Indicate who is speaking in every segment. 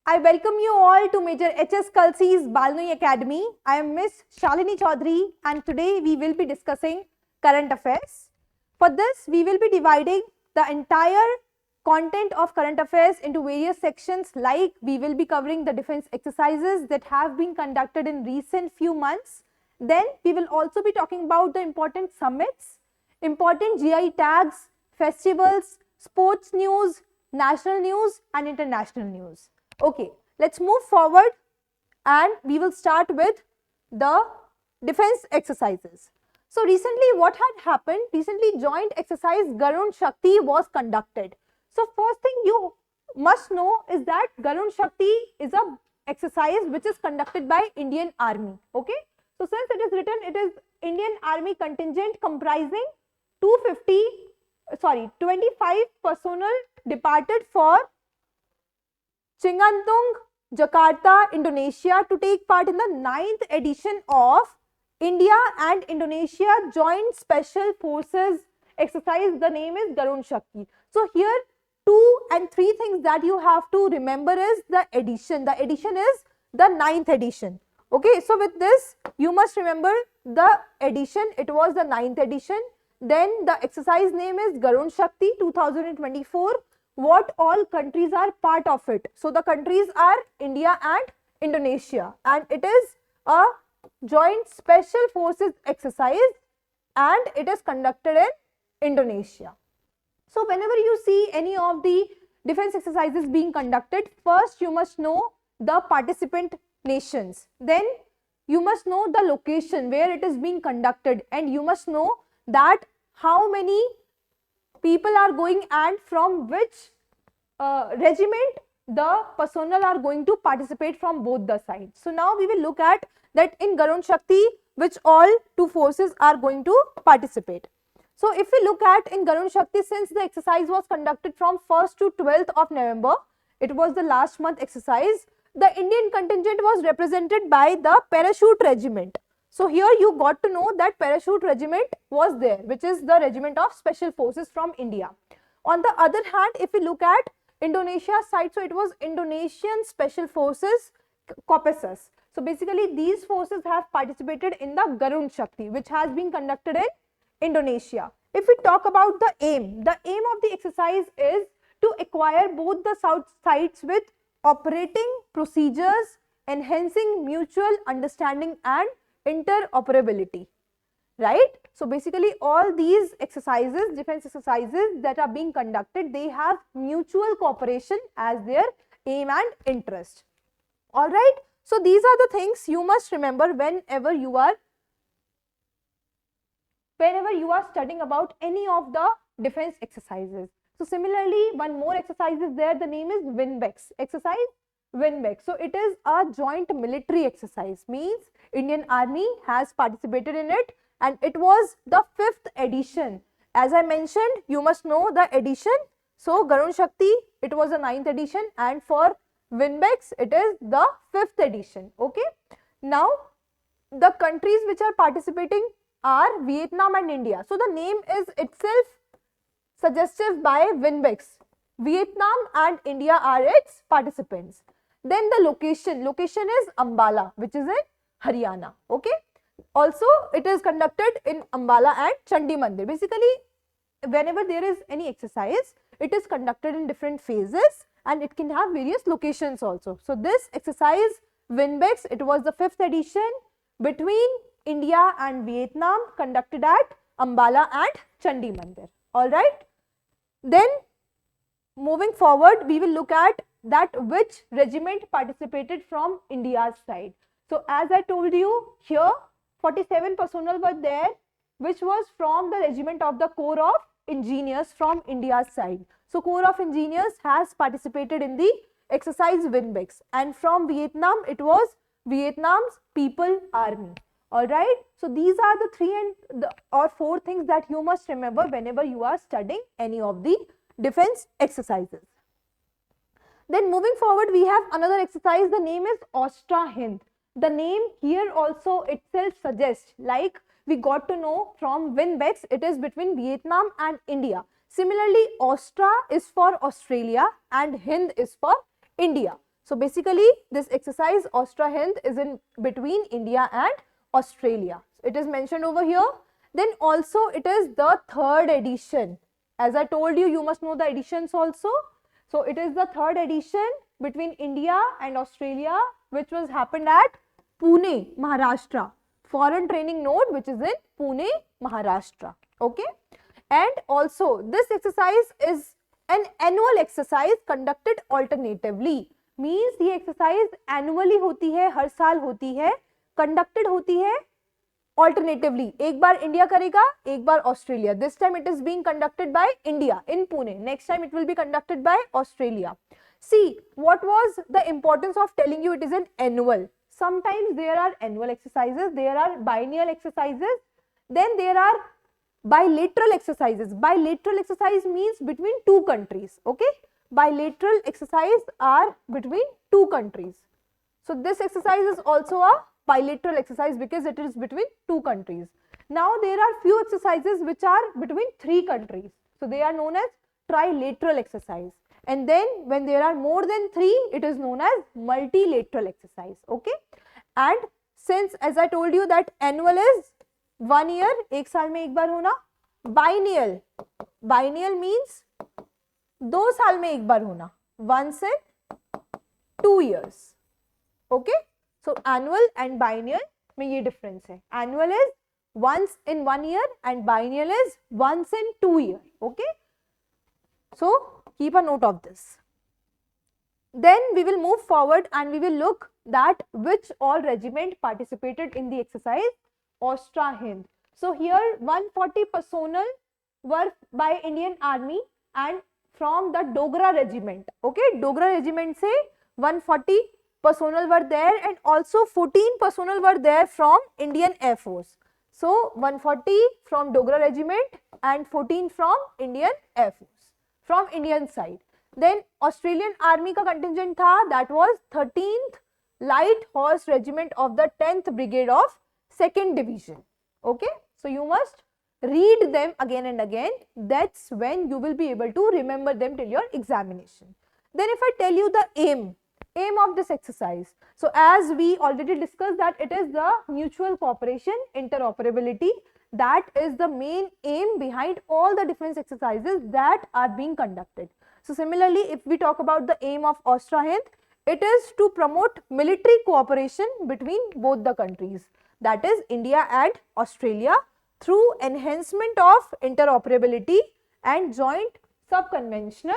Speaker 1: I welcome you all to Major H.S. Kalsi's Balnoi Academy. I am Miss Shalini Chaudhary and today we will be discussing current affairs. For this, we will be dividing the entire content of current affairs into various sections, like we will be covering the defense exercises that have been conducted in recent few months. Then we will also be talking about the important summits, important GI tags, festivals, sports news, national news and international news. Okay, let's move forward and we will start with the defense exercises. So recently what had happened, recently joint exercise Garud Shakti was conducted. So first thing you must know is that Garud Shakti is a exercise which is conducted by Indian Army. Okay, so since it is written, it is Indian Army contingent comprising 25 personnel departed for Chingantung, Jakarta, Indonesia to take part in the 9th edition of India and Indonesia Joint Special Forces exercise. The name is Garud Shakti. So here 2 and 3 things that you have to remember is the edition. The edition is the 9th edition. Okay, so with this you must remember the edition. It was the 9th edition. Then the exercise name is Garud Shakti 2024. What all countries are part of it? So the countries are India and Indonesia, and it is a joint special forces exercise and it is conducted in Indonesia. So whenever you see any of the defense exercises being conducted, first you must know the participant nations, then you must know the location where it is being conducted, and you must know that how many people are going and from which regiment the personnel are going to participate from both the sides. So now we will look at that in Garud Shakti which all 2 forces are going to participate. So if we look at in Garud Shakti, since the exercise was conducted from 1st to 12th of November, it was the last month exercise, the Indian contingent was represented by the Parachute Regiment. So here you got to know that Parachute Regiment was there, which is the regiment of special forces from India. On the other hand, if we look at Indonesia side, so it was Indonesian Special Forces Kopassus. So basically these forces have participated in the Garud Shakti which has been conducted in Indonesia. If we talk about the aim of the exercise is to acquire both the sides with operating procedures, enhancing mutual understanding and interoperability, right? So basically all these exercises, defense exercises that are being conducted, they have mutual cooperation as their aim and interest. All right, so these are the things you must remember whenever you are studying about any of the defense exercises. So similarly, one more exercise is there, the name is WinBEX, exercise WinBEX. So it is a joint military exercise, means Indian Army has participated in it, and it was the 5th edition. As I mentioned, you must know the edition. So Garud Shakti, it was the 9th edition, and for WinBEX it is the 5th edition. Okay, now the countries which are participating are Vietnam and India. So the name is itself suggestive by WinBEX. Vietnam and India are its participants. Then the location is Ambala, which is in Haryana. Okay, also it is conducted in Ambala and Chandi Mandir. Basically whenever there is any exercise, it is conducted in different phases and it can have various locations also. So this exercise WinBEX, it was the 5th edition between India and Vietnam, conducted at Ambala and Chandi Mandir. All right, then moving forward, we will look at that which regiment participated from India's side. So as I told you, here 47 personnel were there, which was from the regiment of the Corps of Engineers from India's side. So Corps of Engineers has participated in the exercise WinBEX, and from Vietnam it was Vietnam's People Army. All right, so these are the 4 things that you must remember whenever you are studying any of the defense exercises. Then moving forward, we have another exercise. The name is Austra Hind. The name here also itself suggests, like we got to know from WinBEX, it is between Vietnam and India. Similarly, Austra is for Australia and Hind is for India. So basically this exercise Ostra Hind is in between India and Australia. It is mentioned over here. Then also it is the third edition. As I told you, you must know the editions also. So it is the third edition between India and Australia, which was happened at Pune, Maharashtra. Foreign training node which is in Pune, Maharashtra. Okay. And also this exercise is an annual exercise conducted alternatively. Means ये exercise annually होती है, हर साल होती है, conducted होती है alternatively. एक बार India करेगा, एक बार Australia. This time it is being conducted by India in Pune. Next time it will be conducted by Australia. See, what was the importance of telling you it is an annual? Sometimes there are annual exercises, there are biennial exercises, then there are bilateral exercises. Bilateral exercise means between two countries. Okay, bilateral exercise are between two countries. So this exercise is also a bilateral exercise because it is between two countries. Now there are few exercises which are between three countries. So they are known as trilateral exercise. And then when there are more than three, it is known as multilateral exercise. Okay. And since as I told you that annual is 1 year, एक साल में एक बार होना. Biennial, biennial means 2 साल में एक बार होना. Once in 2 years. Okay. So annual and biennial में ये difference है. Annual is once in 1 year and biennial is once in 2 years. Okay. So keep a note of this. Then we will move forward and we will look that which all regiment participated in the exercise Ostra Hind. So here 140 personnel were by Indian Army and from the Dogra regiment. Okay, Dogra regiment से 140 personnel were there and also 14 personnel were there from Indian Air Force. So 140 from Dogra regiment and 14 from Indian Air Force from Indian side. Then Australian Army का contingent था, that was 13th Light Horse Regiment of the 10th Brigade of 2nd Division. Okay, so you must read them again and again. That's when you will be able to remember them till your examination. Then if I tell you the aim of this exercise. So as we already discussed that it is the mutual cooperation, interoperability, that is the main aim behind all the defense exercises that are being conducted. So similarly, if we talk about the aim of Ostra Hind, it is to promote military cooperation between both the countries, that is India and Australia, through enhancement of interoperability and joint sub-conventional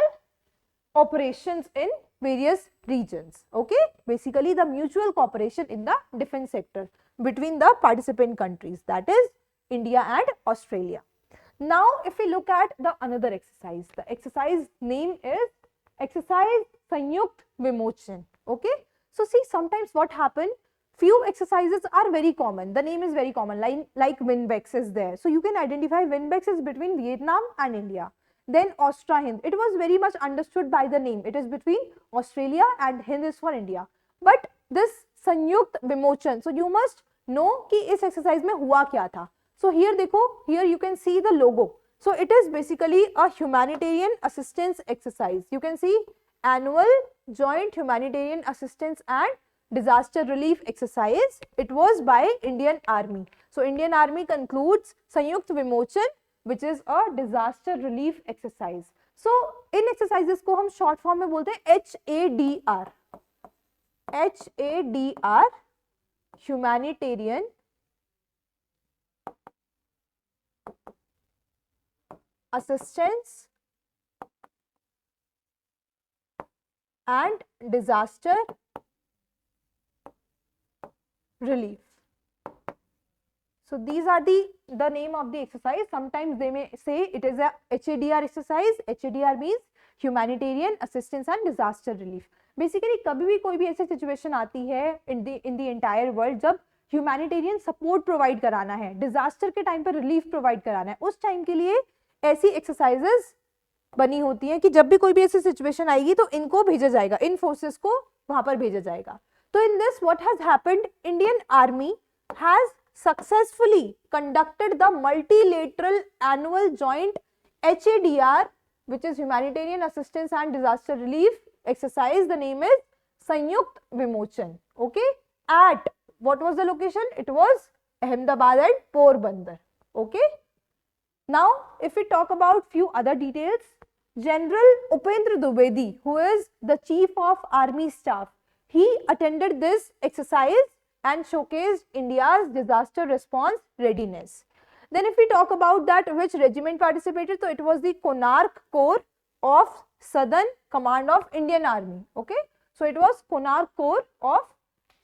Speaker 1: operations in various regions. Okay, basically the mutual cooperation in the defense sector between the participant countries, that is India and Australia. Now if we look at the another exercise, the exercise name is exercise Sanyukt Vimochan. Okay, so see, sometimes what happen, few exercises are very common, the name is very common, like Winbex is there, so you can identify Winbex is between Vietnam and India. Then Ostra Hind, it was very much understood by the name, it is between Australia and Hind is for India. But this Sanyukt Vimochan, so you must know कि इस exercise में हुआ क्या था. So here देखो, here you can see the logo. So it is basically a humanitarian assistance exercise. You can see annual joint humanitarian assistance and disaster relief exercise. It was by Indian Army. So Indian Army concludes Sanyukt Vimochan, which is a disaster relief exercise. So in exercises को हम short form में बोलते हैं HADR. HADR, humanitarian assistance and disaster relief. So these are the name of the exercise. Sometimes they may say it is a HADR exercise. HADR means humanitarian assistance and disaster relief. Basically कभी भी कोई भी ऐसी situation आती है in the entire world जब humanitarian support provide कराना है, disaster के time पर relief provide कराना है, उस time के लिए ऐसी exercises बनी होती हैं कि जब भी कोई भी ऐसी situation आएगी तो इनको भेजा जाएगा, इन forces को वहां पर भेजा जाएगा. तो in this what has happened, Indian Army has successfully conducted the multilateral annual joint HADR, which is humanitarian assistance and disaster relief exercise. The name is Sanyukt Vimochan. Okay, at what was the location? It was Ahmedabad and Porbandar. Okay. Now, if we talk about few other details, General Upendra Dwivedi, who is the Chief of Army Staff, he attended this exercise and showcased India's disaster response readiness. Then if we talk about that which regiment participated, so it was the Konark Corps of Southern Command of Indian Army. Okay, so it was Konark Corps of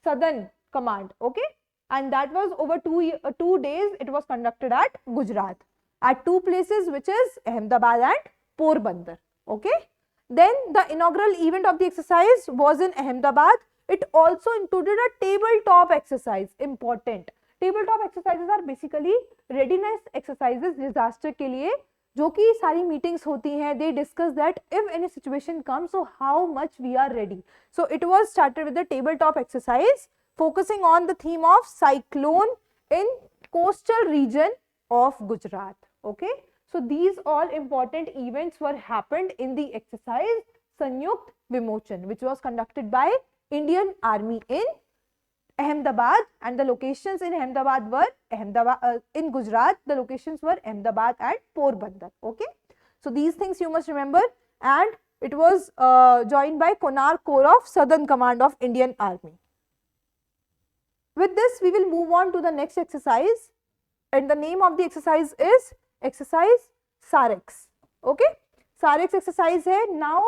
Speaker 1: Southern Command. Okay, and that was over 2 days. It was conducted at Gujarat, at two places, which is Ahmedabad and Porbandar. Okay, then the inaugural event of the exercise was in Ahmedabad. It also included a tabletop exercise. Important. Tabletop exercises are basically readiness exercises disaster के लिए, जो कि सारी meetings होती हैं. They discuss that if any situation comes, so how much we are ready. So it was started with the tabletop exercise focusing on the theme of cyclone in coastal region of Gujarat. Okay, so these all important events were happened in the exercise Sanyukt Vimochan, which was conducted by Indian Army in Ahmedabad, and the locations in Ahmedabad were in Gujarat, the locations were Ahmedabad and Porbandar. Okay, so these things you must remember, and it was joined by Konark Corps of Southern Command of Indian Army. With this, we will move on to the next exercise, and the name of the exercise is exercise SAREX. Okay, SAREX exercise है. Now,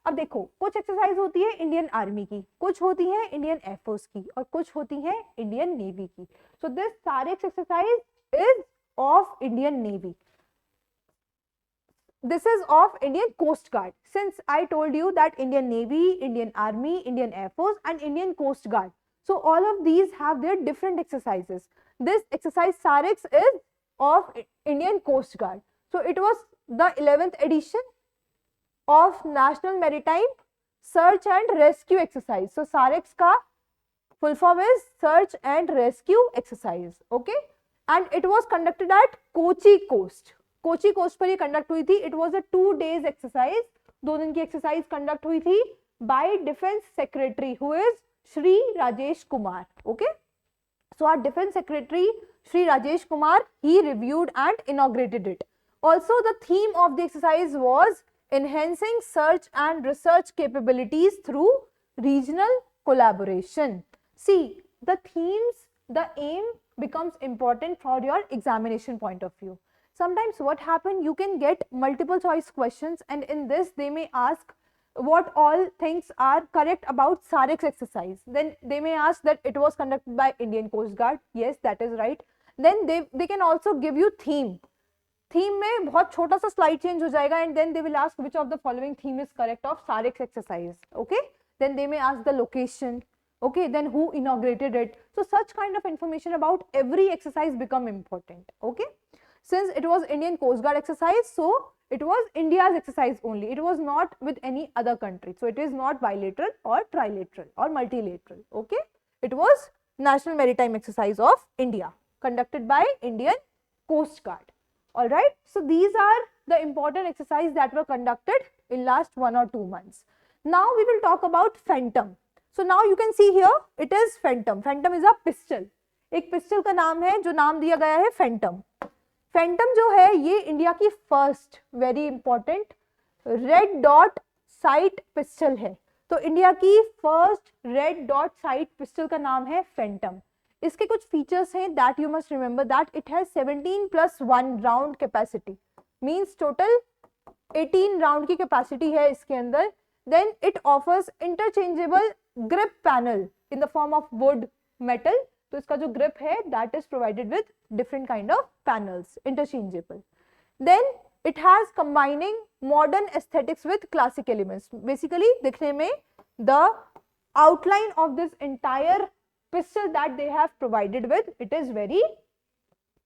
Speaker 1: अब देखो, कुछ exercise होती है Indian army की, कुछ होती है इंडियन एयरफोर्स की, और कुछ होती है इंडियन नेवी की. So this SAREX exercise is of Indian navy. This is of Indian Coast Guard. Since I told you that Indian Navy, Indian Army, Indian Air Force and Indian Coast Guard, so all of these have their different exercises. This exercise SAREX is of Indian Coast Guard. So it was the 11th edition of National Maritime Search and Rescue Exercise. So SAREX का full form is Search and Rescue Exercise. Okay, and it was conducted at Kochi Coast. Kochi coast पर ये conduct हुई थी. It was a 2 days exercise, 2 दिन की exercise conduct हुई थी by defence secretary who is Shri Rajesh Kumar. Okay, so our defence secretary Shri Rajesh Kumar, he reviewed and inaugurated it. Also the theme of the exercise was enhancing search and research capabilities through regional collaboration. See, the themes, the aim becomes important for your examination point of view. Sometimes what happen, you can get multiple choice questions, and in this they may ask what all things are correct about SAREX exercise. Then they may ask that it was conducted by Indian Coast Guard. Yes, that is right. Then they can also give you theme. Theme में बहुत छोटा सा slide change हो जाएगा, and then they will ask which of the following theme is correct of SAREX exercise. Okay, then they may ask the location. Okay, then who inaugurated it. So such kind of information about every exercise become important. Okay, since it was Indian Coast Guard exercise, so it was India's exercise only. It was not with any other country. So it is not bilateral or trilateral or multilateral. Okay, it was National Maritime Exercise of India conducted by Indian Coast Guard. All right, so these are the important exercises that were conducted in last 1 or 2 months. Now we will talk about Phantom. So now you can see here it is Phantom. Phantom is a pistol. एक pistol का नाम है जो नाम दिया गया है Phantom. Phantom जो है ये इंडिया की first very important red dot sight pistol है. तो इंडिया की first red dot sight pistol का नाम है Phantom. इसके कुछ फीचर्स हैं that you must remember, that it has 17+1 round capacity, means total 18 round की कैपेसिटी है इसके अंदर. Then it offers interchangeable grip panel in the form of wood metal. तो इसका जो ग्रिप है that is provided with different kind of panels, interchangeable. Then it has combining modern aesthetics with classic elements. Basically दिखने में the outline of this entire pistol that they have provided with, it is very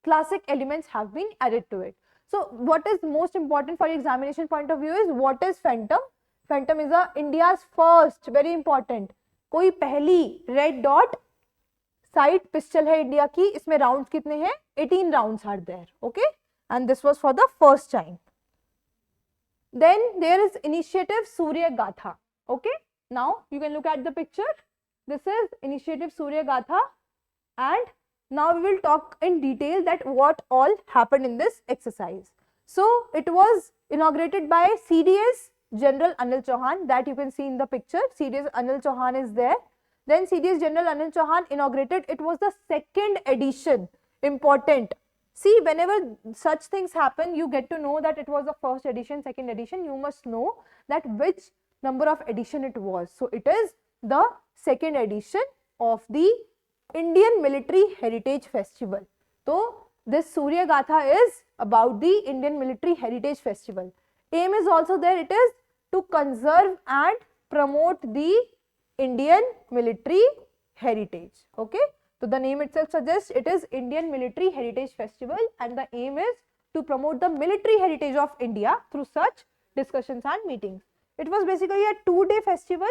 Speaker 1: classic elements have been added to it. So what is most important for examination point of view is what is Phantom. Phantom is a India's first, very important, कोई पहली red dot sight pistol है India की. इसमें rounds कितने हैं? 18 rounds are there. Okay, and this was for the first time. Then there is initiative Surya Gatha. Okay, Now you can look at the picture. This is Initiative Surya Gatha, and now we will talk in detail that what all happened in this exercise. So it was inaugurated by CDS General Anil Chauhan, that you can see in the picture. CDS Anil Chauhan is there. Then CDS General Anil Chauhan inaugurated. It was the second edition. Important. See, whenever such things happen, you get to know that it was the first edition, second edition. You must know that which number of edition it was. So it is the second edition of the Indian Military Heritage Festival. So this Surya Gatha is about the Indian Military Heritage Festival. Aim is also there. It is to conserve and promote the Indian military heritage. Okay. So the name itself suggests it is Indian Military Heritage Festival, and the aim is to promote the military heritage of India through such discussions and meetings. It was basically a 2-day festival,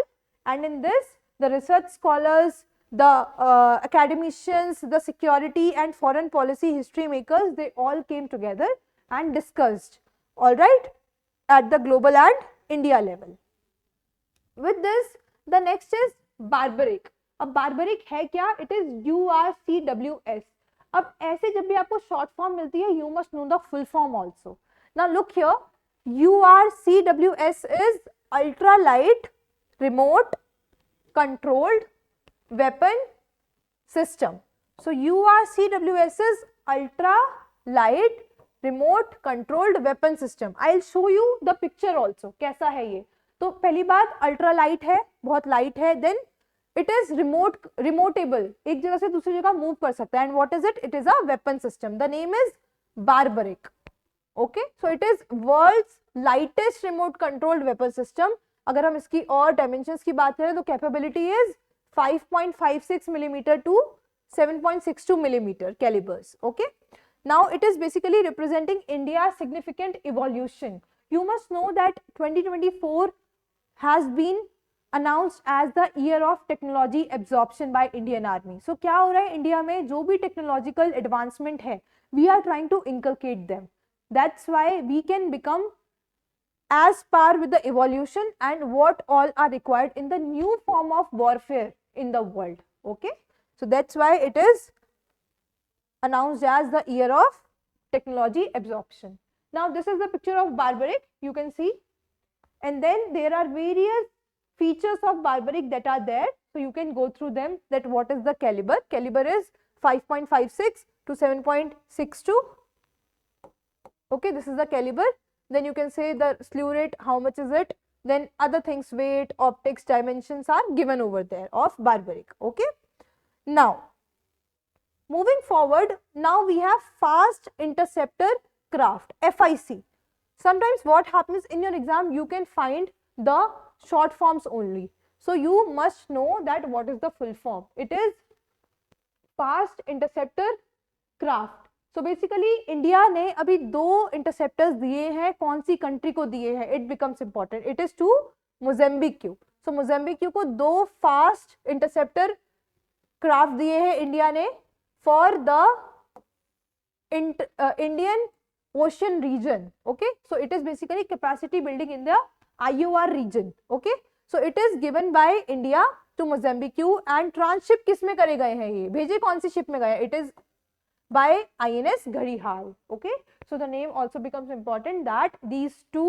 Speaker 1: and in this the research scholars, the academicians, the security and foreign policy history makers, they all came together and discussed, all right, at the global and India level. With this, the next is barbaric. अब barbaric है क्या? It is URCWS. अब ऐसे जब भी आपको short form मिलती है, you must know the full form also. Now look here, URCWS is ultra light remote controlled weapon system. So URCWS is ultra light remote controlled weapon system. I'll show you the picture also. कैसा है ये? तो पहली बात ultra light है, बहुत light है. Then it is रिमोटेबल, एक जगह से दूसरी जगह मूव कर सकता है. And what is it? It is a weapon system. The name is Barbarik. Okay, so it is world's lightest remote controlled weapon system. अगर हम इसकी और डायमेंशंस की बात करें तो capability is 5.56 millimeter to 7.62 millimeter calibers. Okay, now it is basically representing India's significant evolution. You must know that 2024 has been announced as the year of technology absorption by Indian Army. So क्या हो रहा है India में? जो भी technological advancement है, we are trying to inculcate them. That's why we can become as par with the evolution and what all are required in the new form of warfare in the world. Okay, so that's why it is announced as the year of technology absorption. Now this is the picture of barbaric, you can see, and then there are various features of barbaric that are there, so you can go through them. That what is the caliber? Caliber is 5.56 to 7.62. Okay, this is the caliber. Then you can say the slew rate, how much is it? Then other things, weight, optics, dimensions are given over there of barbaric. Okay, now moving forward, now we have fast interceptor craft, FIC. Sometimes what happens in your exam, you can find the short forms only, so you must know that what is the full form. It is fast interceptor craft. So basically India ने अभी 2 interceptors दिए हैं. कौन सी country को दिए हैं? It becomes important. It is to Mozambique. So Mozambique को 2 fast interceptor craft दिए हैं इंडिया ने for the Indian ocean region. Okay, so it is basically capacity building in the IOR region. Okay, so it is given by India to Mozambique. And transship किस में करे गए हैं? ये भेजे कौन सी शिप में गए? It is by INS Garihal. Okay, so the name also becomes important that these 2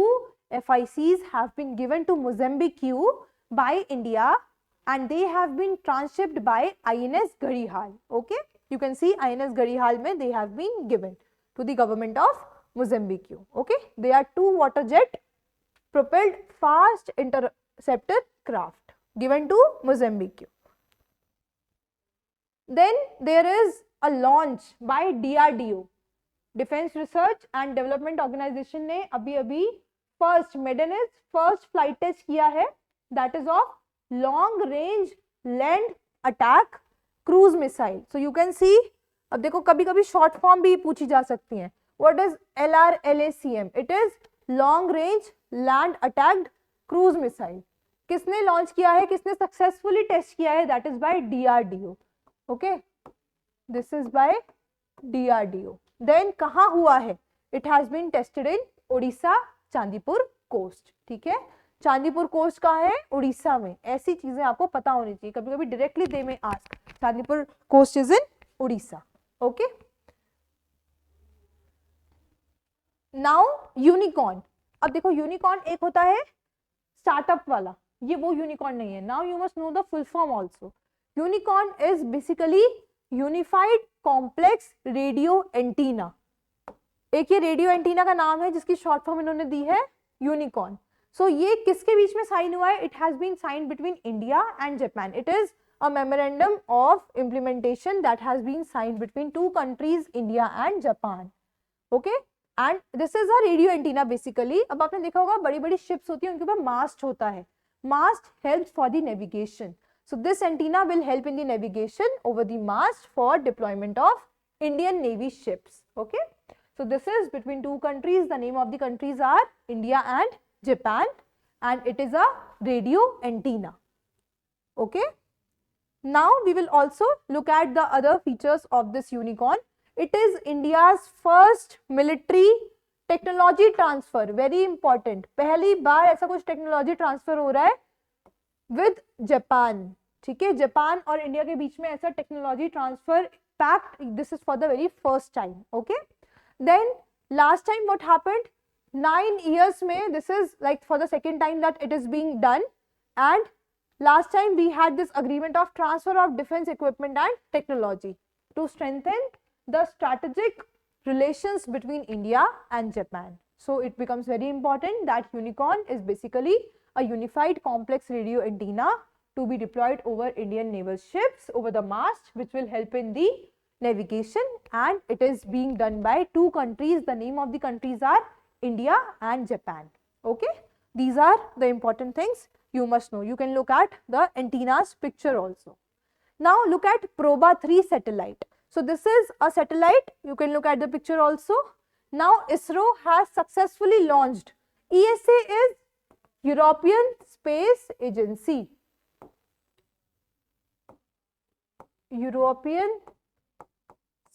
Speaker 1: FICs have been given to Mozambique by India, and they have been transshipped by INS Garihal. Okay, you can see INS Garihal mein they have been given to the government of Mozambique. Okay, they are 2 water jet propelled fast interceptor craft given to Mozambique. Then there is a launch by DRDO, Defense Research and Development Organization ने अभी first मेडनस first flight test किया है. That is of long range land attack cruise missile. So you can see, अब देखो कभी कभी short form भी पूछी जा सकती हैं. What is LRLACM? It is long range land attacked cruise missile. किसने लॉन्च किया है? किसने सक्सेसफुली टेस्ट किया है? That is by DRDO. Okay, this is by DRDO. then कहाँ हुआ है? it has been tested in Odisha, Chandipur coast. ठीक है, चांदीपुर कोस्ट कहाँ है? उड़ीसा में। ऐसी चीजें आपको पता होनी चाहिए, कभी कभी डायरेक्टली दे में ask Chandipur coast is in Orissa. Okay, now unicorn. अब देखो यूनिकॉर्न एक होता है स्टार्टअप वाला, ये वो यूनिकॉर्न नहीं है। Now you must know the full form also. Unicorn is basically unified complex radio antenna. एक ये रेडियो एंटीना का नाम है जिसकी शॉर्ट फॉर्म इन्होंने दी है यूनिकॉर्न। सो ये किसके बीच में साइन हुआ है? It has been signed between India and Japan. It is a memorandum of implementation that has been signed between two countries, India and Japan. Okay, and this is a radio antenna basically. अब आपने देखा होगा बड़ी बड़ी ships होती हैं, उनके ऊपर mast होता है. Mast helps for the navigation. So this antenna will help in the navigation over the mast for deployment of Indian Navy ships. Okay, so this is between two countries. The name of the countries are India and Japan, and it is a radio antenna. Okay. Now we will also look at the other features of this unicorn. It is India's first military technology transfer. Very important. पहली बार ऐसा कुछ technology transfer हो रहा है with Japan. ठीक है, Japan और India के बीच में ऐसा technology transfer pact, this is for the very first time. Okay, then last time what happened, 9 years में this is like for the second time that it is being done, and last time we had this agreement of transfer of defense equipment and technology to strengthen the strategic relations between India and Japan. So it becomes very important that unicorn is basically a unified complex radio antenna to be deployed over Indian naval ships over the mast, which will help in the navigation, and it is being done by two countries. The name of the countries are India and Japan. Okay, these are the important things you must know. You can look at the antennas picture also. Now look at Proba 3 satellite. So this is a satellite, you can look at the picture also. Now ISRO has successfully launched. ESA is European Space Agency. European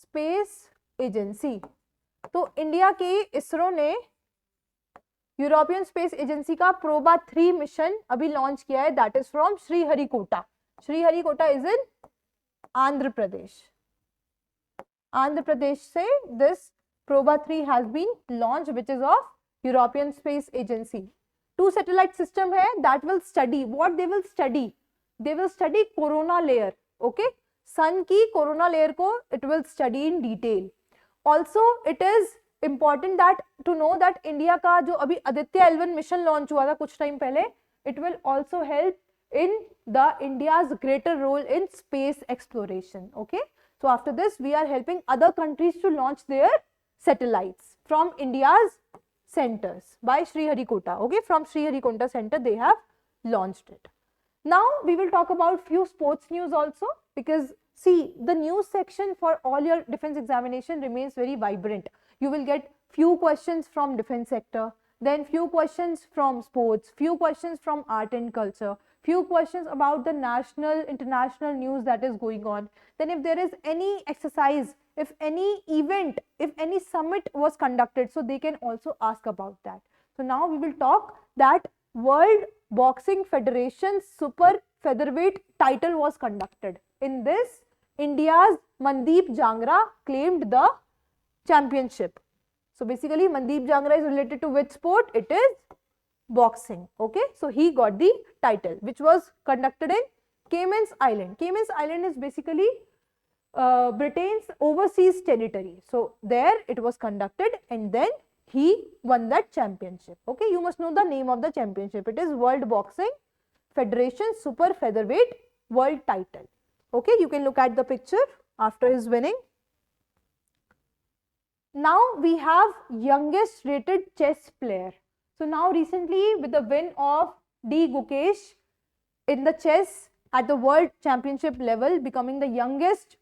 Speaker 1: Space Agency. तो India के ISRO ने European Space Agency का Proba 3 mission अभी launch किया है, that is from Sriharikota. Sriharikota is in Andhra Pradesh. Andhra Pradesh से this Proba 3 has been launch, which is of European Space Agency. 2 satellite system है that will study what they will study. They will study corona layer. Okay, sun की corona layer को it will study in detail. Also it is important that to know that India का जो अभी Aditya L1 mission launch हुआ था कुछ time पहले, it will also help in the India's greater role in space exploration. Okay, so after this we are helping other countries to launch their satellites from India's centers by Sriharikota. Okay, from Sriharikota center they have launched it. Now we will talk about few sports news also, because see, the news section for all your defense examination remains very vibrant. You will get few questions from defense sector, then few questions from sports, few questions from art and culture, few questions about the national, international news that is going on. Then if there is any exercise, if any event, if any summit was conducted, so they can also ask about that. So now we will talk that World Boxing Federation Super Featherweight title was conducted. In this, India's Mandeep Jangra claimed the championship. So basically Mandeep Jangra is related to which sport? It is boxing. Okay, so he got the title, which was conducted in Cayman's Island. Cayman's Island is basically Britain's overseas territory. So there it was conducted, and then he won that championship. Okay, you must know the name of the championship. It is World Boxing Federation Super Featherweight World title. Okay, you can look at the picture after his winning. Now we have youngest rated chess player. So now recently with the win of D. Gukesh in the chess at the world championship level, becoming the youngest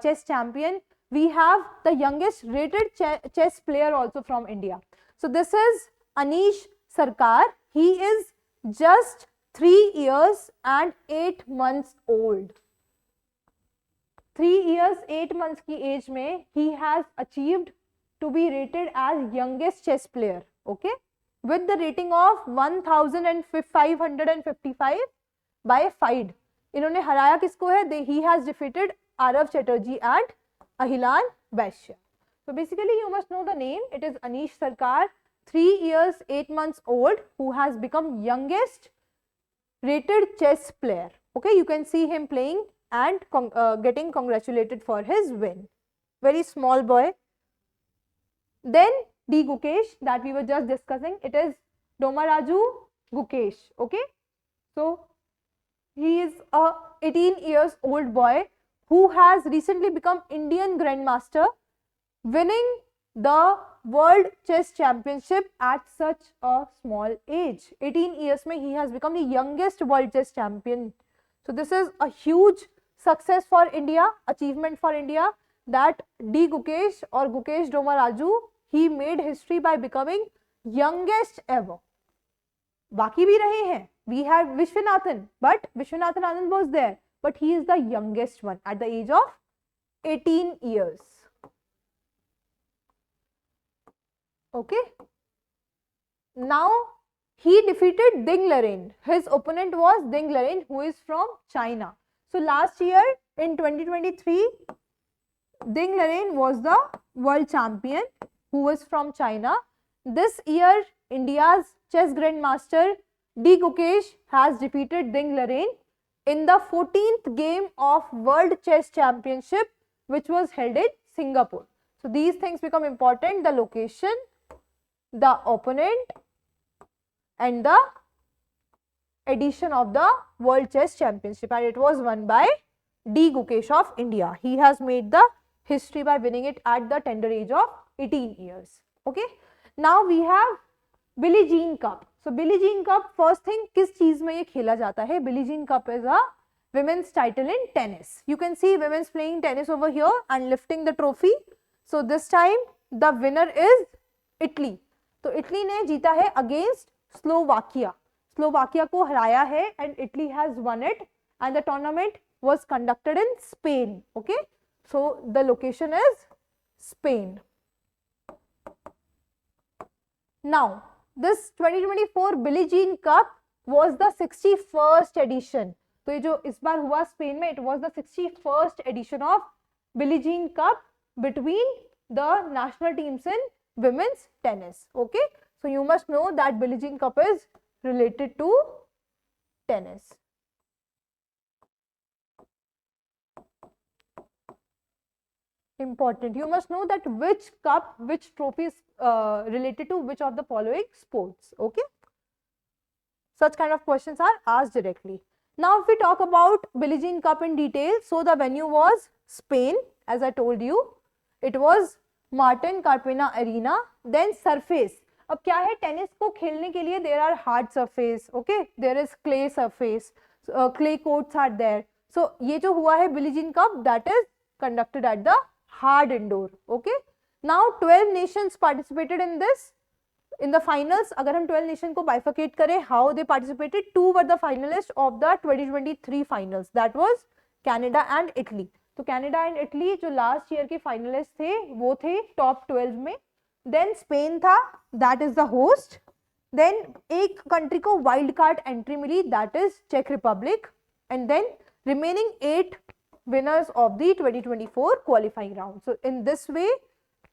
Speaker 1: chess champion, we have the youngest rated chess player also from India. So this is Anish Sarkar. He is just 3 years and 8 months old. 3 years 8 months की as में he has achieved to be rated as youngest chess player. Okay, with the rating of 1555 by FIDE. इन्होंने हराया किसको है? He has defeated Arav Chatterjee and Ahilan Vaishya. So basically you must know the name. It is Anish Sarkar, 3 years 8 months old, who has become youngest rated chess player. Okay, you can see him playing and getting congratulated for his win. Very small boy. Then D. Gukesh, that we were just discussing, it is Domaraju Gukesh. Okay, so he is a 18 years old boy who has recently become Indian Grandmaster, winning the World Chess Championship at such a small age. 18 years mein he has become the youngest World Chess Champion. So this is a huge success for India, achievement for India, that D. Gukesh or Gukesh Domaraju, he made history by becoming youngest ever. Baki bhi rahe hain. We had Vishwanathan, but Vishwanathan Anand was there, but he is the youngest one at the age of 18 years. Okay. Now he defeated Ding Liren. His opponent was Ding Liren, who is from China. So last year in 2023, Ding Liren was the world champion who was from China. This year, India's chess grandmaster D. Gukesh has defeated Ding Liren in the 14th game of World Chess Championship, which was held in Singapore. So these things become important: the location, the opponent, and the edition of the World Chess Championship, and it was won by D. Gukesh of India. He has made the history by winning it at the tender age of 18 years. Okay. Now we have Billie Jean Cup. So Billie Jean Cup, first thing, किस चीज में ये खेला जाता है? Billie Jean Cup is a women's title in tennis. You can see women's playing tennis over here and lifting the trophy. So this time the winner is Italy. तो Italy ने जीता है against Slovakia. Slovakia को हराया है and Italy has won it, and the tournament was conducted in Spain. Okay, so the location is Spain. Now this 2024 Billie Jean Cup was the 61st edition. तो ये जो इस बार हुआ स्पेन में, it was the 61st edition of Billie Jean Cup between the national teams in women's tennis. Okay, so you must know that Billie Jean Cup is related to tennis. Important. You must know that which cup, which trophy is related to which of the following sports. Okay, such kind of questions are asked directly. Now if we talk about Billie Jean Cup in detail, so the venue was Spain, as I told you. It was Martin Carpena Arena. Then surface. अब क्या है, tennis को खेलने के लिए there are hard surface, okay, there is clay surface, clay courts are there. So ये जो हुआ है Billie Jean Cup, that is conducted at the hard indoor. Okay, now 12 nations participated in this. In the finals, अगर हम 12 nation को bifurcate करें, how they participated, 2 were the finalists of the 2023 finals, that was Canada and Italy. तो Canada and Italy जो last year के finalists थे, वो थे top 12 में. Then Spain था, that is the host. Then एक country को wild card entry मिली, that is Czech Republic. And then remaining 8 winners of the 2024 qualifying round. So in this way,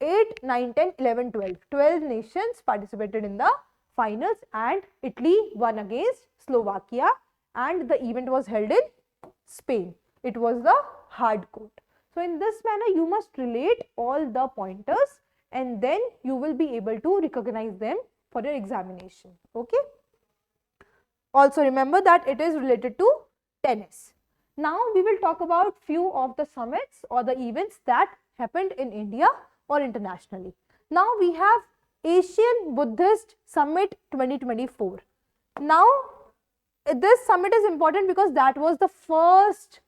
Speaker 1: 8, 9, 10, 11, 12. 12 nations participated in the finals, and Italy won against Slovakia, and the event was held in Spain. It was the hard court. So in this manner, you must relate all the pointers, and then you will be able to recognize them for your examination. Okay. Also remember that it is related to tennis. Now we will talk about few of the summits or the events that happened in India or internationally. Now we have Asian Buddhist Summit 2024. Now this summit is important because that was the first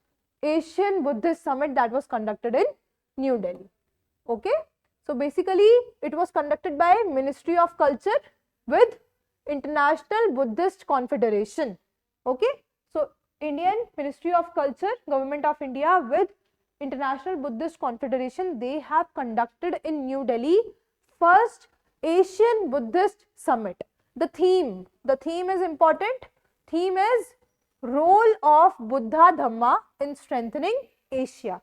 Speaker 1: Asian Buddhist Summit that was conducted in New Delhi. Okay, so basically it was conducted by Ministry of Culture with International Buddhist Confederation. Okay, so Indian Ministry of Culture, Government of India with International Buddhist Confederation, they have conducted in New Delhi first Asian Buddhist Summit. the theme is important. Theme is role of Buddha Dhamma in strengthening Asia.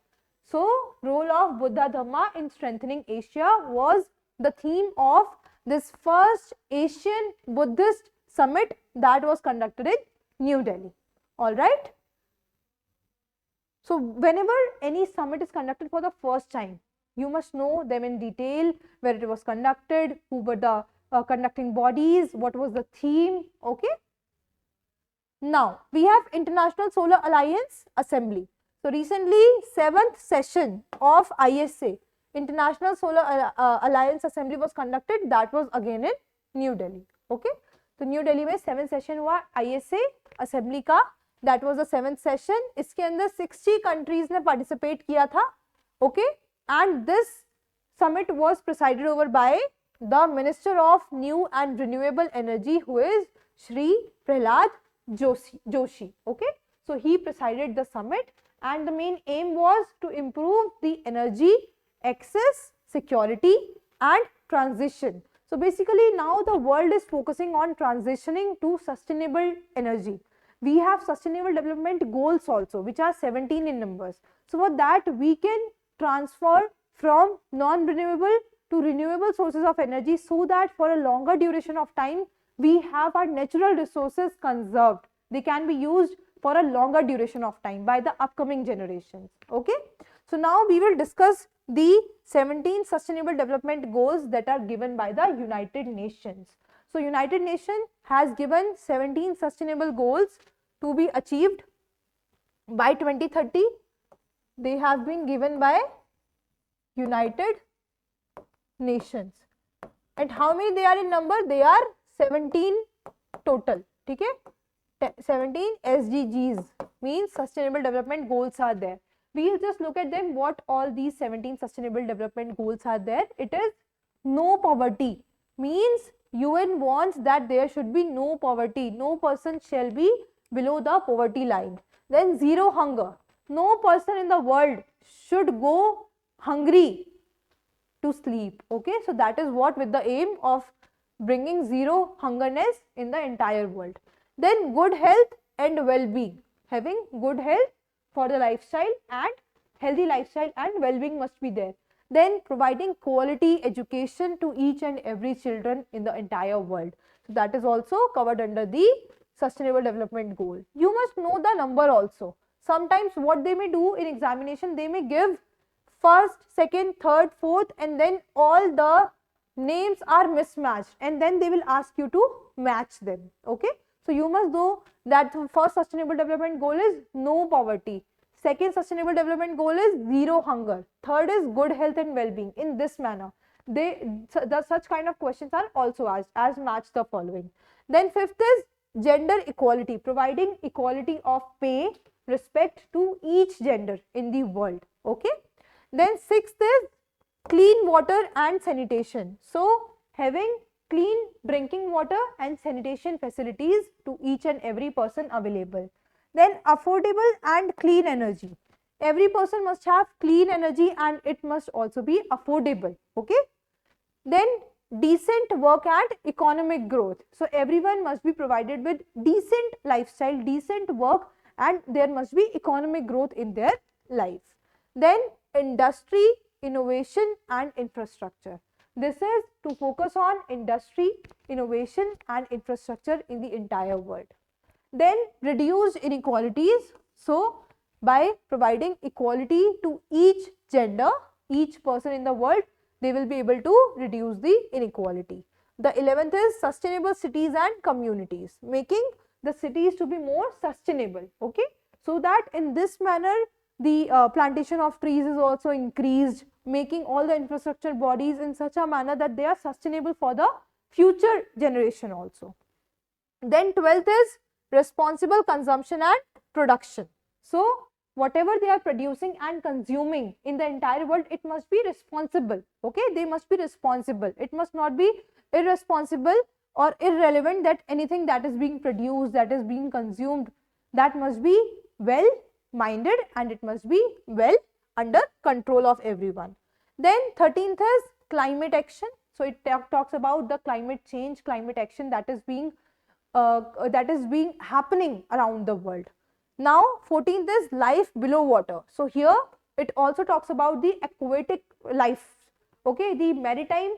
Speaker 1: So role of Buddha Dhamma in strengthening Asia was the theme of this first Asian Buddhist summit that was conducted in New Delhi. All right. So whenever any summit is conducted for the first time, you must know them in detail, where it was conducted, who were the conducting bodies, what was the theme. Okay. Now we have International Solar Alliance Assembly. So recently 7th session of ISA, International Solar Alliance Assembly was conducted. That was again in New Delhi. Okay. तो new Delhi में 7th session हुआ ISA assembly का. That was the 7th session. इसके अंदर 60 countries ने participate किया था. Okay. And this summit was presided over by the minister of new and renewable energy who is Shri Prahlad Joshi. Okay. So he presided the summit and the main aim was to improve the energy access, security and transition. So basically now the world is focusing on transitioning to sustainable energy. We have sustainable development goals also, which are 17 in numbers. So for that we can transfer from non-renewable to renewable sources of energy, so that for a longer duration of time we have our natural resources conserved. They can be used for a longer duration of time by the upcoming generations. Okay. So now we will discuss the 17 sustainable development goals that are given by the United Nations. So United Nations has given 17 sustainable goals to be achieved by 2030. They have been given by United Nations. And how many they are in number? They are 17 total. Okay. 17 SDGs means sustainable development goals are there. We will just look at them, what all these 17 sustainable development goals are there. It is no poverty, means UN wants that there should be no poverty. No person shall be below the poverty line. Then zero hunger. No person in the world should go hungry to sleep. Okay, so that is what with the aim of bringing zero hungerness in the entire world. Then good health and well-being. Having good health for the lifestyle and healthy lifestyle and well-being must be there. Then providing quality education to each and every children in the entire world. So that is also covered under the sustainable development goal. You must know the number also. Sometimes what they may do in examination, they may give first, second, third, fourth, and then all the names are mismatched, and then they will ask you to match them. Okay. So you must know that the first sustainable development goal is no poverty. Second sustainable development goal is zero hunger. Third is good health and well-being. In this manner, such kind of questions are also asked as match the following. Then fifth is gender equality, providing equality of pay, respect to each gender in the world. Okay. Then sixth is clean water and sanitation. So having clean drinking water and sanitation facilities to each and every person available. Then affordable and clean energy. Every person must have clean energy and it must also be affordable. Okay. Then decent work and economic growth. So everyone must be provided with decent lifestyle, decent work, and there must be economic growth in their life. Then industry, innovation and infrastructure. This is to focus on industry, innovation and infrastructure in the entire world. Then reduce inequalities. So by providing equality to each gender, each person in the world, they will be able to reduce the inequality. The 11th is sustainable cities and communities, making the cities to be more sustainable. Okay, so that in this manner the plantation of trees is also increased, making all the infrastructure bodies in such a manner that they are sustainable for the future generation also. Then 12th is responsible consumption and production. So whatever they are producing and consuming in the entire world, it must be responsible. Okay, they must be responsible. It must not be irresponsible or irrelevant, that anything that is being produced, that is being consumed, that must be well minded and it must be well under control of everyone. Then 13th is climate action. So it talks about the climate change, climate action that is being happening around the world. Now 14th is life below water. So here it also talks about the aquatic life, okay, the maritime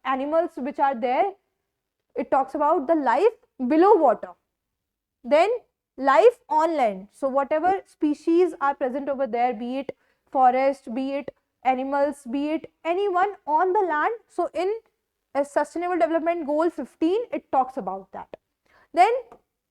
Speaker 1: animals which are there. It talks about the life below water. Then life on land. So whatever species are present over there, be it forest, be it animals, be it anyone on the land. So in a Sustainable Development Goal 15, it talks about that. Then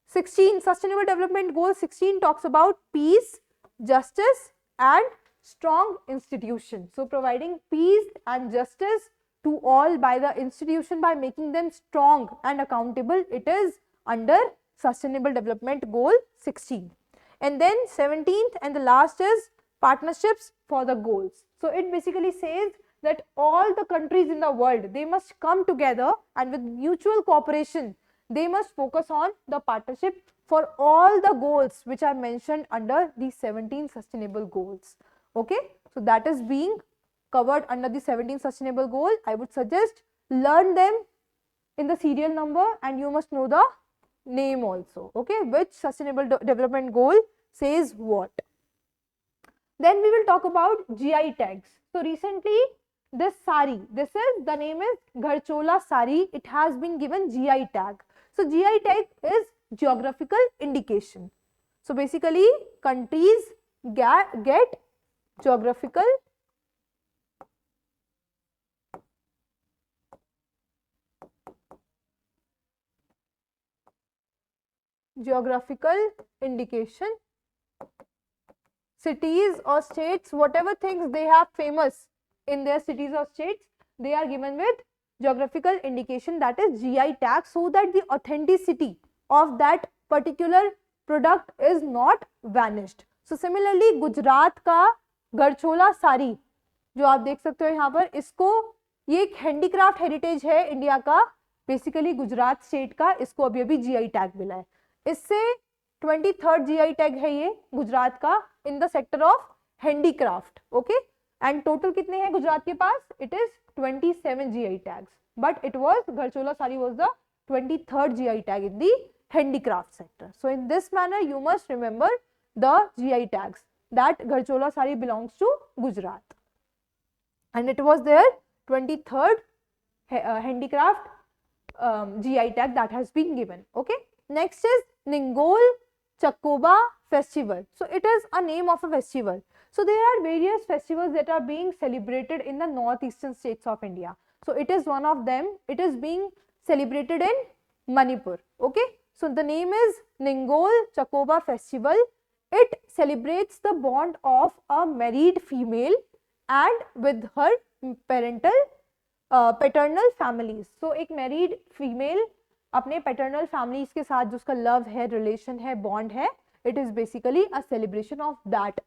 Speaker 1: 16, Sustainable Development Goal 16 talks about peace, justice and strong institutions. So providing peace and justice to all by the institution, by making them strong and accountable, it is under Sustainable Development Goal 16. And then 17th and the last is partnerships for the goals. So it basically says that all the countries in the world, they must come together and with mutual cooperation, they must focus on the partnership for all the goals which are mentioned under the 17 sustainable goals. Okay, so that is being covered under the 17 sustainable goal. I would suggest learn them in the serial number and you must know the name also, okay, which sustainable development goal says what. Then we will talk about GI tags. So recently this sari, the name is Garchola sari, it has been given GI tag. So GI tag is geographical indication. So basically countries get geographical indication. Cities or states, whatever things they have famous in their cities or states, they are given with geographical indication, that is GI tag, so that the authenticity of that particular product is not vanished. So similarly Gujarat का गढ़चोला साड़ी जो आप देख सकते हो यहाँ पर, इसको ये एक हैंडीक्राफ्ट हेरिटेज है इंडिया का, बेसिकली गुजरात स्टेट का, इसको अभी अभी GI टैग मिला है. इससे 23rd GI टैग है ये गुजरात का in the sector of handicraft. Okay, and total कितने हैं गुजरात के पास? It is 27 GI tags, but it was Garchola sari was the 23rd GI tag in the handicraft sector. So in this manner you must remember the GI tags that Garchola sari belongs to Gujarat and it was their 23rd handicraft GI tag that has been given. Okay, next is Ningol Chakoba festival. So it is a name of a festival. So there are various festivals that are being celebrated in the northeastern states of India. So it is one of them. It is being celebrated in Manipur. Okay, so the name is Ningol Chakoba festival. It celebrates the bond of a married female and with her paternal families. So एक married female अपने paternal families के साथ जो उसका love है, relation है, bond है, it is basically a celebration of that.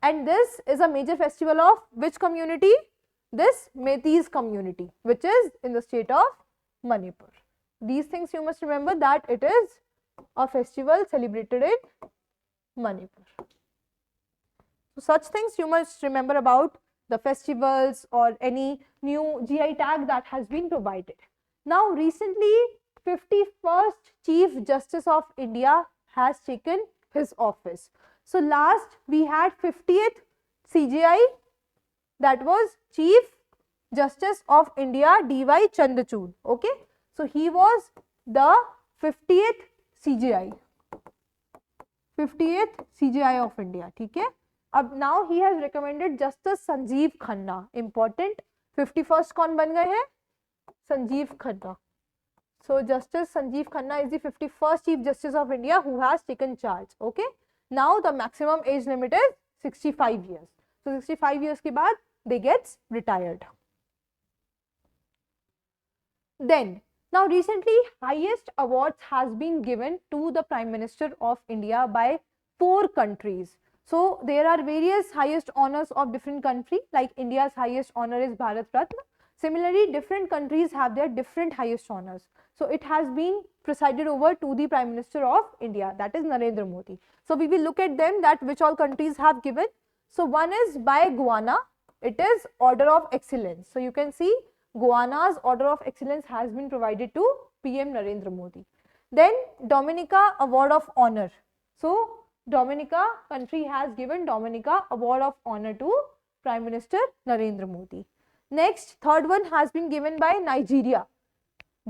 Speaker 1: And this is a major festival of which community? This Meiteis community, which is in the state of Manipur. These things you must remember, that it is a festival celebrated in Manipur. So such things you must remember about the festivals or any new GI tag that has been provided. Now recently 51st Chief Justice of India has taken his office. So last we had 50th CJI, that was Chief Justice of India DY Chandrachud. Okay, so he was the 50th CJI. 50th CJI of India. ठीक है, अब now he has recommended Justice Sanjeev Khanna. Important, 51st कौन बन गए हैं? Sanjeev Khanna. So Justice Sanjeev Khanna is the 51st Chief Justice of India who has taken charge. Okay, now the maximum age limit is 65 years. So 65 years के बाद they gets retired. Then now recently highest awards has been given to the Prime Minister of India by 4 countries. So there are various highest honors of different countries, like India's highest honor is Bharat Ratna. Similarly, different countries have their different highest honors. So it has been presided over to the Prime Minister of India, that is Narendra Modi. So we will look at them, that which all countries have given. So one is by Guyana, it is Order of Excellence. So you can see Guyana's Order of Excellence has been provided to PM Narendra Modi. Then Dominica Award of Honor. So Dominica country has given Dominica Award of Honor to Prime Minister Narendra Modi. Next, third one has been given by Nigeria,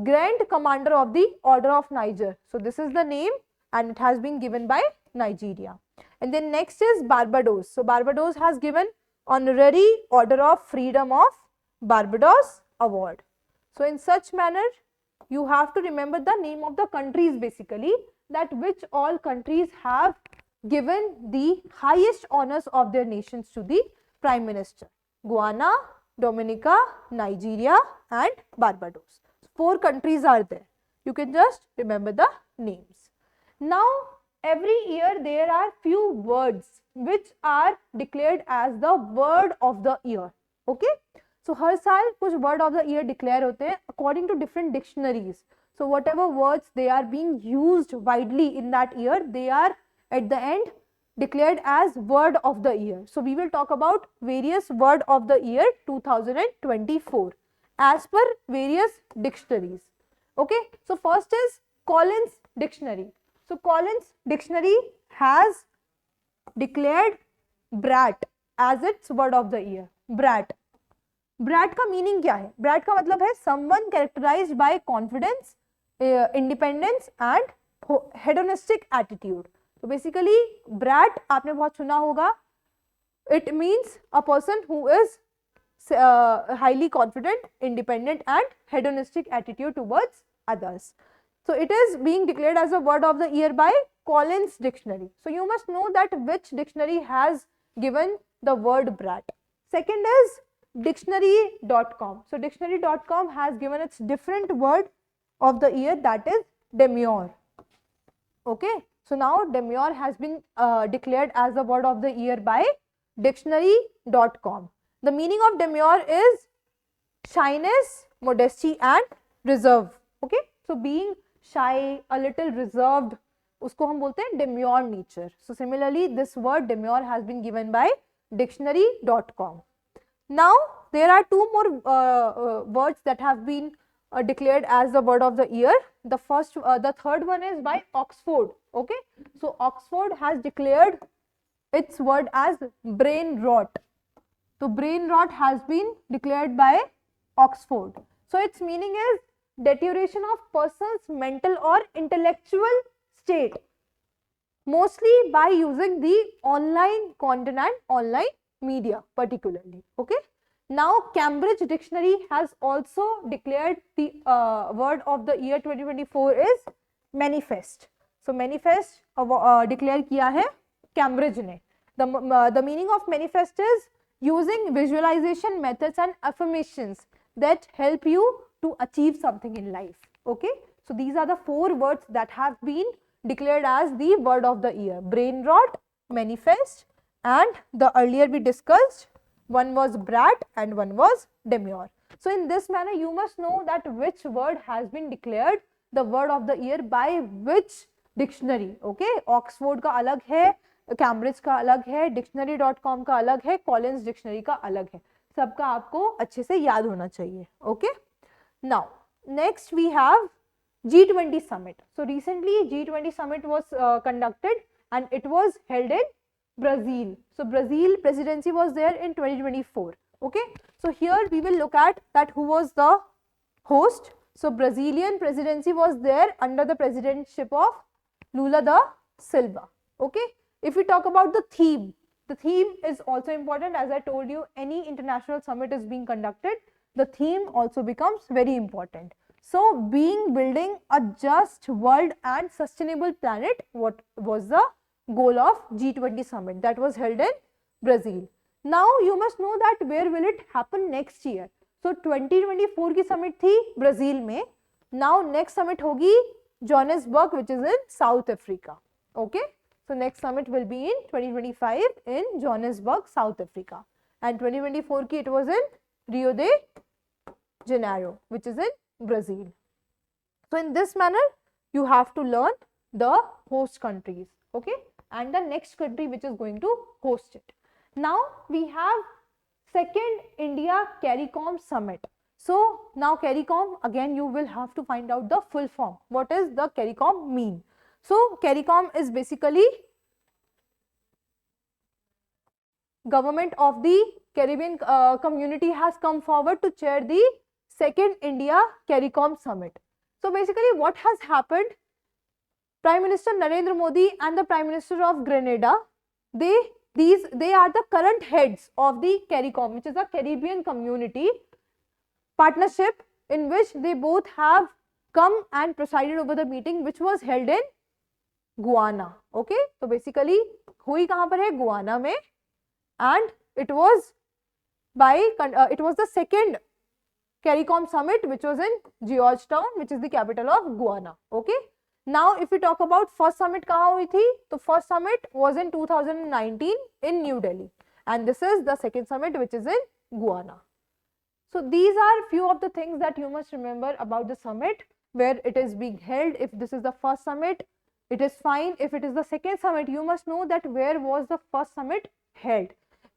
Speaker 1: Grand Commander of the Order of Niger. So this is the name and it has been given by Nigeria. And then next is Barbados. So Barbados has given Honorary Order of Freedom of Barbados Award. So in such manner, you have to remember the name of the countries basically, that which all countries have given the highest honors of their nations to the Prime Minister. Guyana, Dominica, Nigeria and Barbados. 4 countries are there. You can just remember the names. Now, every year there are few words which are declared as the word of the year. Okay? So, हर साल कुछ word of the year declare होते हैं according to different dictionaries. So, whatever words they are being used widely in that year, they are at the end declared as word of the year. So, we will talk about various word of the year 2024 as per various dictionaries. Okay. So, first is Collins Dictionary. So, Collins Dictionary has declared brat as its word of the year. Brat. Brat का meaning क्या है? Brat का मतलब है someone characterised by confidence, independence and hedonistic attitude. तो basically brat आपने बहुत सुना होगा. It means a person who is highly confident, independent and hedonistic attitude towards others. So it is being declared as a word of the year by Collins Dictionary. So you must know that which dictionary has given the word brat. Second is dictionary.com. So dictionary.com has given its different word of the year, that is demure. Okay. So now demure has been declared as the word of the year by dictionary.com. The meaning of demure is shyness, modesty and reserve. Okay. So being shy, a little reserved, usko hum bolte hain demure nature. So similarly this word demure has been given by dictionary.com. Now there are 2 more words that have been declared as the word of the year. The third one is by Oxford. Okay. So Oxford has declared its word as brain rot. So brain rot has been declared by Oxford. So its meaning is deterioration of person's mental or intellectual state, mostly by using the online content and online media particularly. Okay. Now Cambridge Dictionary has also declared the word of the year 2024 is manifest. So manifest declare kiya hai Cambridge ne. The meaning of manifest is using visualization methods and affirmations that help you to achieve something in life. Okay. So these are the 4 words that have been declared as the word of the year: brain rot, manifest, and the earlier we discussed, one was brat and one was demure. So in this manner you must know that which word has been declared the word of the year by which dictionary. Okay. Oxford का अलग है, Cambridge का अलग है, dictionary.com का अलग है, Collins dictionary का अलग है. सबका आपको अच्छे से याद होना चाहिए. Okay. Now next we have G20 summit. So recently G20 summit was conducted and it was held in Brazil. So Brazil presidency was there in 2024. Okay. So here we will look at that who was the host. So Brazilian presidency was there under the presidentship of Lula da Silva. Okay. If we talk about the theme is also important. As I told you, any international summit is being conducted, the theme also becomes very important. So building a just world and sustainable planet, what was the goal of G20 summit that was held in Brazil. Now you must know that where will it happen next year. So 2024 की summit थी Brazil में. Now next summit होगी Johannesburg, which is in South Africa. Okay. So next summit will be in 2025 in Johannesburg, South Africa, and 2024 ki it was in Rio de Janeiro, which is in Brazil. So in this manner you have to learn the host countries, okay, and the next country which is going to host it. Now we have second India CARICOM summit. So now CARICOM, again you will have to find out the full form. What is the CARICOM mean? So CARICOM is basically Government of the Caribbean Community has come forward to chair the second India CARICOM summit. So basically what has happened, Prime Minister Narendra Modi and the Prime Minister of Grenada, they are the current heads of the CARICOM, which is a Caribbean Community partnership, in which they both have come and presided over the meeting, which was held in Guyana. Okay, so basically हुई कहाँ पर है? Guyana में, and it was the second CARICOM summit, which was in Georgetown, which is the capital of Guyana. Okay. Now, if we talk about first summit कहाँ हुई थी, तो first summit was in 2019 in New Delhi, and this is the second summit, which is in Guyana. So these are few of the things that you must remember about the summit, where it is being held. If this is the first summit, it is fine. If it is the second summit, you must know that where was the first summit held.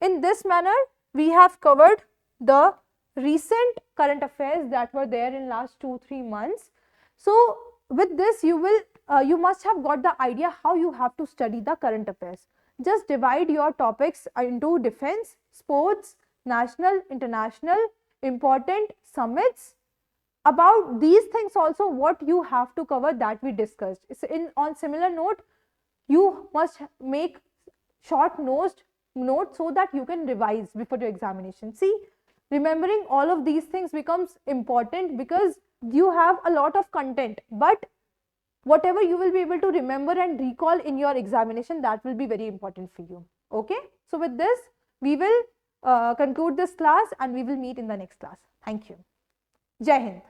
Speaker 1: In this manner, we have covered the recent current affairs that were there in last 2-3 months. So with this, you must have got the idea how you have to study the current affairs. Just divide your topics into defense, sports, national, international, important summits. About these things also, what you have to cover, that we discussed. On similar note, you must make short notes so that you can revise before your examination. See, remembering all of these things becomes important because you have a lot of content, but whatever you will be able to remember and recall in your examination, that will be very important for you. Okay, so with this, we will conclude this class and we will meet in the next class. Thank you. Jai Hind.